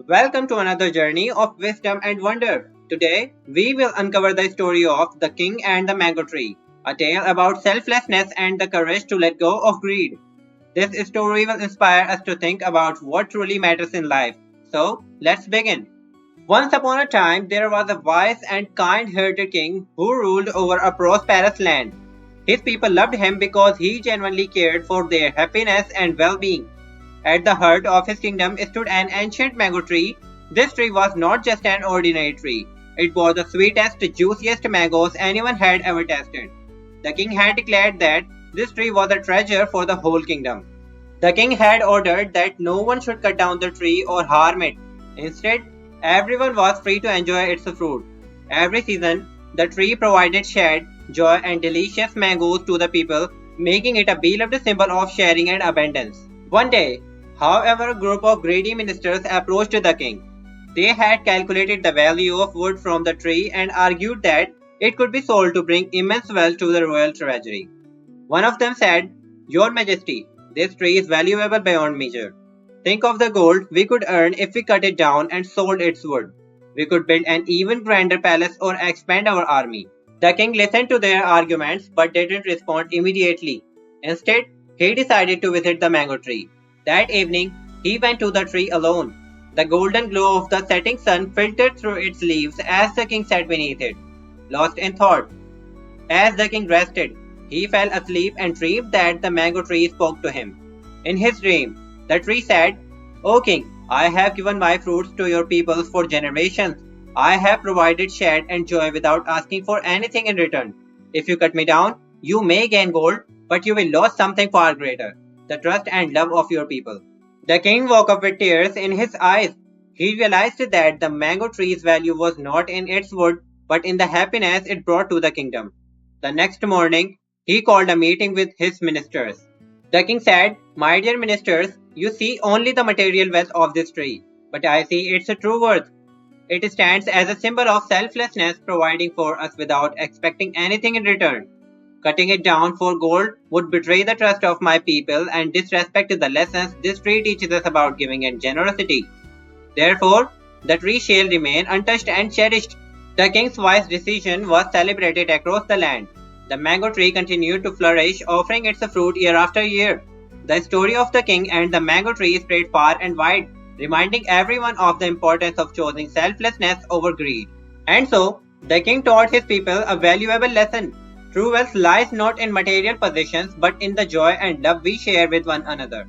Welcome to another journey of wisdom and wonder. Today, we will uncover the story of the king and the mango tree, a tale about selflessness and the courage to let go of greed. This story will inspire us to think about what truly matters in life. So, let's begin. Once upon a time, there was a wise and kind-hearted king who ruled over a prosperous land. His people loved him because he genuinely cared for their happiness and well-being. At the heart of his kingdom stood an ancient mango tree. This tree was not just an ordinary tree. It was the sweetest, juiciest mangoes anyone had ever tasted. The king had declared that this tree was a treasure for the whole kingdom. The king had ordered that no one should cut down the tree or harm it. Instead, everyone was free to enjoy its fruit. Every season, the tree provided shade, joy, and delicious mangoes to the people, making it a beloved symbol of sharing and abundance. One day, however, a group of greedy ministers approached the king. They had calculated the value of wood from the tree and argued that it could be sold to bring immense wealth to the royal treasury. One of them said, "Your Majesty, this tree is valuable beyond measure. Think of the gold we could earn if we cut it down and sold its wood. We could build an even grander palace or expand our army." The king listened to their arguments but didn't respond immediately. Instead, he decided to visit the mango tree. That evening, he went to the tree alone. The golden glow of the setting sun filtered through its leaves as the king sat beneath it, lost in thought. As the king rested, he fell asleep and dreamed that the mango tree spoke to him. In his dream, the tree said, "O king, I have given my fruits to your people for generations. I have provided shade and joy without asking for anything in return. If you cut me down, you may gain gold, but you will lose something far greater, the trust and love of your people." The king woke up with tears in his eyes. He realized that the mango tree's value was not in its wood, but in the happiness it brought to the kingdom. The next morning, he called a meeting with his ministers. The king said, "My dear ministers, you see only the material wealth of this tree, but I see its true worth. It stands as a symbol of selflessness, providing for us without expecting anything in return. Cutting it down for gold would betray the trust of my people and disrespect the lessons this tree teaches us about giving and generosity. Therefore, the tree shall remain untouched and cherished." The king's wise decision was celebrated across the land. The mango tree continued to flourish, offering its fruit year after year. The story of the king and the mango tree spread far and wide, reminding everyone of the importance of choosing selflessness over greed. And so, the king taught his people a valuable lesson. True wealth lies not in material possessions but in the joy and love we share with one another.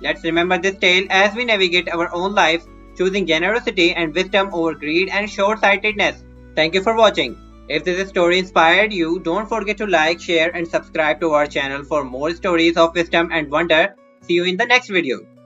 Let's remember this tale as we navigate our own lives, choosing generosity and wisdom over greed and short-sightedness. Thank you for watching. If this story inspired you, don't forget to like, share, and subscribe to our channel for more stories of wisdom and wonder. See you in the next video.